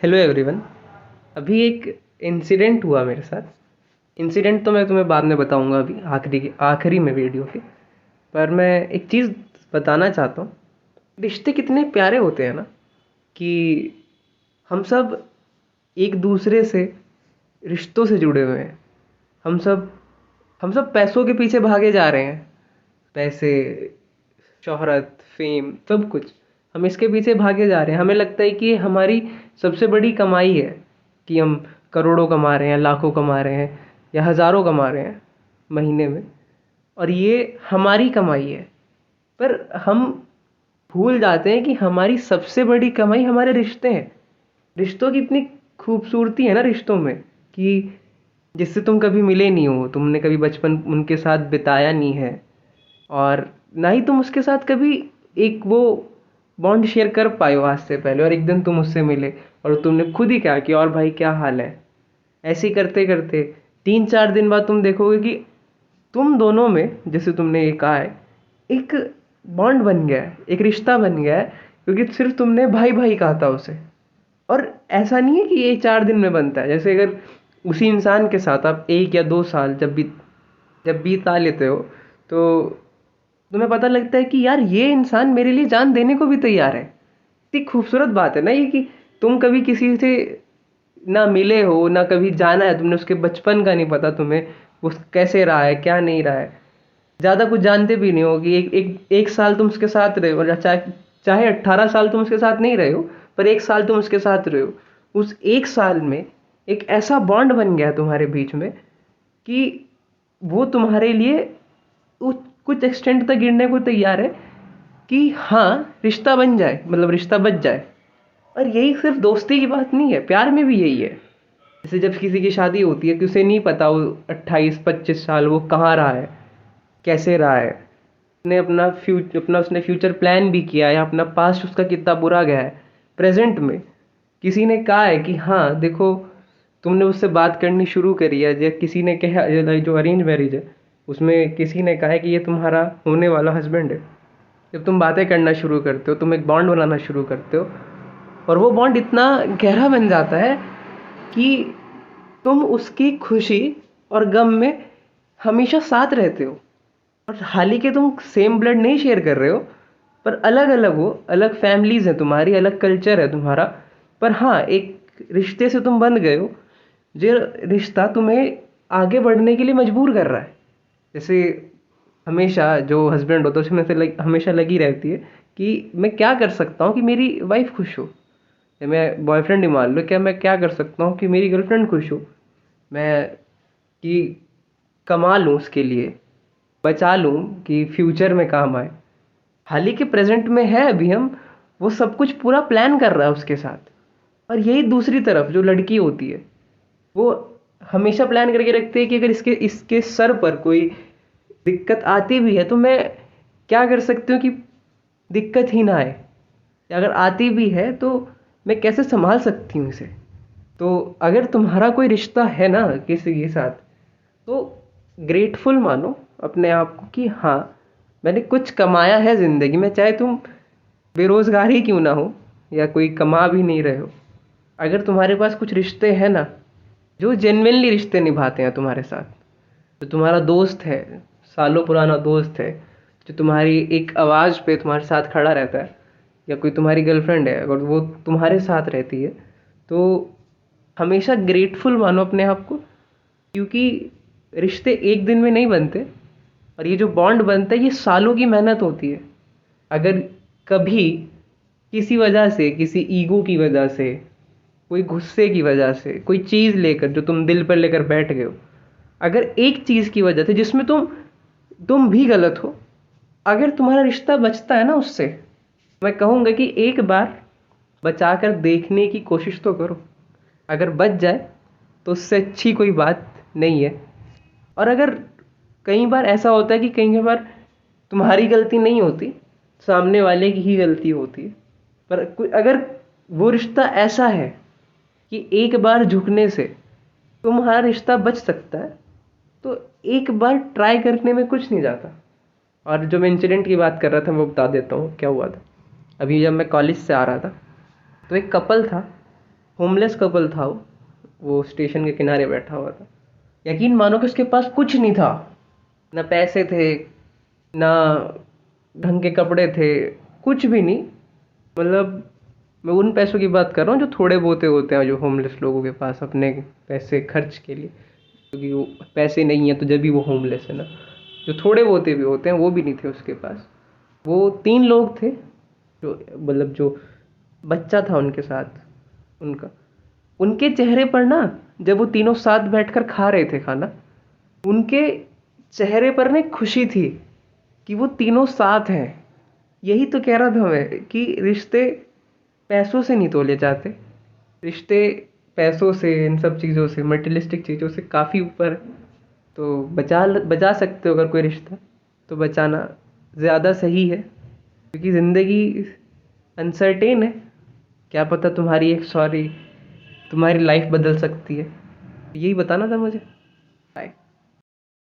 Hello everyone. अभी एक incident हुआ मेरे साथ। इंसिडेंट तो मैं तुम्हें बाद में बताऊंगा, अभी आखिरी में वीडियो के। पर मैं एक चीज़ बताना चाहता हूँ। रिश्ते कितने प्यारे होते हैं ना, कि हम सब एक दूसरे से रिश्तों से जुड़े हुए हैं। हम सब हम सब पैसों के पीछे भागे जा रहे हैं। पैसे, शोहरत, फेम, सब कुछ हम इसके पीछे भागे जा रहे हैं। हमें लगता है कि ये हमारी सबसे बड़ी कमाई है, कि हम करोड़ों कमा रहे हैं, लाखों कमा रहे हैं, या हज़ारों कमा रहे हैं महीने में, और ये हमारी कमाई है। पर हम भूल जाते हैं कि हमारी सबसे बड़ी कमाई हमारे रिश्ते हैं। रिश्तों की इतनी खूबसूरती है ना रिश्तों में, कि जिससे तुम कभी मिले नहीं हो, तुमने कभी बचपन उनके साथ बिताया नहीं है, और ना ही तुम उसके साथ कभी एक वो बॉन्ड शेयर कर पाए हो आज से पहले, और एक दिन तुम उससे मिले और तुमने खुद ही कहा कि और भाई क्या हाल है। ऐसे ही करते करते 3-4 दिन बाद तुम देखोगे कि तुम दोनों में, जैसे तुमने ये कहा है, एक बॉन्ड बन गया है, एक रिश्ता बन गया है, क्योंकि सिर्फ तुमने भाई भाई कहा था उसे। और ऐसा नहीं है कि ये 4 दिन में बनता है। जैसे अगर उसी इंसान के साथ आप 1 या 2 साल जब बीता लेते हो, तो तुम्हें पता लगता है कि यार ये इंसान मेरे लिए जान देने को भी तैयार है। इतनी खूबसूरत बात है ना ये, कि तुम कभी किसी से ना मिले हो, ना कभी जाना है तुमने, उसके बचपन का नहीं पता तुम्हें, वो कैसे रहा है क्या नहीं रहा है, ज़्यादा कुछ जानते भी नहीं हो, कि एक साल तुम उसके साथ रहे हो, और चाहे चाहे 18 साल तुम उसके साथ नहीं रहे हो, पर 1 साल तुम उसके साथ रहे हो। उस 1 साल में एक ऐसा बॉन्ड बन गया तुम्हारे बीच में, कि वो तुम्हारे लिए कुछ एक्सटेंड तक गिरने को तैयार है, कि हाँ रिश्ता बन जाए, मतलब रिश्ता बच जाए। और यही सिर्फ दोस्ती की बात नहीं है, प्यार में भी यही है। जैसे जब किसी की शादी होती है कि उसे नहीं पता वो 28-25 साल वो कहाँ रहा है, कैसे रहा है, उसने अपना उसने फ्यूचर प्लान भी किया है, अपना पास्ट उसका कितना बुरा गया है। प्रेजेंट में किसी ने कहा है कि हाँ देखो, तुमने उससे बात करनी शुरू करी है, या किसी ने कहा, जो अरेंज मैरिज है उसमें किसी ने कहा है कि ये तुम्हारा होने वाला हस्बैंड है। जब तुम बातें करना शुरू करते हो, तुम एक बॉन्ड बनाना शुरू करते हो, और वो बॉन्ड इतना गहरा बन जाता है कि तुम उसकी खुशी और गम में हमेशा साथ रहते हो। और हालांकि तुम सेम ब्लड नहीं शेयर कर रहे हो, पर अलग अलग हो, अलग फैमिलीज हैं तुम्हारी, अलग कल्चर है तुम्हारा, पर हाँ एक रिश्ते से तुम बंध गए हो, जो रिश्ता तुम्हें आगे बढ़ने के लिए मजबूर कर रहा है। जैसे हमेशा जो हस्बैंड होता है उसमें से हमेशा लगी रहती है कि मैं क्या कर सकता हूँ कि मेरी वाइफ खुश हो, या मैं बॉयफ्रेंड ही मान लो, क्या मैं क्या कर सकता हूँ कि मेरी गर्लफ्रेंड खुश हो, मैं कि कमा लूँ उसके लिए, बचा लूँ कि फ्यूचर में काम आए। हालांकि प्रेजेंट में है अभी हम, वो सब कुछ पूरा प्लान कर रहा है उसके साथ। और यही दूसरी तरफ जो लड़की होती है, वो हमेशा प्लान करके रखती है कि अगर इसके इसके सर पर कोई दिक्कत आती भी है तो मैं क्या कर सकती हूँ कि दिक्कत ही ना आए, या अगर आती भी है तो मैं कैसे संभाल सकती हूँ इसे। तो अगर तुम्हारा कोई रिश्ता है ना किसी के साथ, तो ग्रेटफुल मानो अपने आप को कि हाँ मैंने कुछ कमाया है ज़िंदगी में, चाहे तुम बेरोज़गार ही क्यों ना हो, या कोई कमा भी नहीं रहे हो। अगर तुम्हारे पास कुछ रिश्ते हैं ना, जो जेन्युइनली रिश्ते निभाते हैं तुम्हारे साथ, जो तुम्हारा दोस्त है, सालों पुराना दोस्त है, जो तुम्हारी एक आवाज़ पे तुम्हारे साथ खड़ा रहता है, या कोई तुम्हारी गर्लफ्रेंड है अगर वो तुम्हारे साथ रहती है, तो हमेशा ग्रेटफुल मानो अपने आप को। क्योंकि रिश्ते एक दिन में नहीं बनते, और ये जो बॉन्ड बनता है ये सालों की मेहनत होती है। अगर कभी किसी वजह से, किसी ईगो की वजह से, कोई गुस्से की वजह से, कोई चीज़ लेकर जो तुम दिल पर लेकर बैठ गए हो, अगर एक चीज़ की वजह से जिसमें तुम भी गलत हो, अगर तुम्हारा रिश्ता बचता है ना उससे, मैं कहूँगा कि एक बार बचा कर देखने की कोशिश तो करो। अगर बच जाए तो उससे अच्छी कोई बात नहीं है। और अगर कई बार ऐसा होता है कि कई बार तुम्हारी गलती नहीं होती, सामने वाले की ही गलती होती है, पर अगर वो रिश्ता ऐसा है कि एक बार झुकने से तुम्हारा रिश्ता बच सकता है, तो एक बार ट्राई करने में कुछ नहीं जाता। और जो मैं इंसिडेंट की बात कर रहा था वो बता देता हूँ क्या हुआ था। अभी जब मैं कॉलेज से आ रहा था, तो एक कपल था, होमलेस कपल था वो स्टेशन के किनारे बैठा हुआ था। यकीन मानो कि उसके पास कुछ नहीं था, ना पैसे थे, ना ढंग के कपड़े थे, कुछ भी नहीं। मतलब मैं उन पैसों की बात कर रहा हूँ जो थोड़े बहुते होते हैं, जो होमलेस लोगों के पास अपने पैसे खर्च के लिए, क्योंकि वो पैसे नहीं है तो जब भी वो होमलेस है ना। जो थोड़े बहुते भी होते हैं वो भी नहीं थे उसके पास। वो 3 लोग थे, जो मतलब जो बच्चा था उनके साथ उनका, उनके चेहरे पर ना, जब वो तीनों साथ बैठकर खा रहे थे खाना, उनके चेहरे पर ना एक खुशी थी कि वो तीनों साथ हैं। यही तो कह रहा था मैं कि रिश्ते पैसों से नहीं तोले जाते। रिश्ते पैसों से, इन सब चीज़ों से, मटेरियलिस्टिक चीज़ों से काफ़ी ऊपर है। तो बचा सकते हो अगर कोई रिश्ता, तो बचाना ज़्यादा सही है, क्योंकि ज़िंदगी अनसर्टेन है। क्या पता तुम्हारी एक सॉरी तुम्हारी लाइफ बदल सकती है। यही बताना था मुझे। बाय।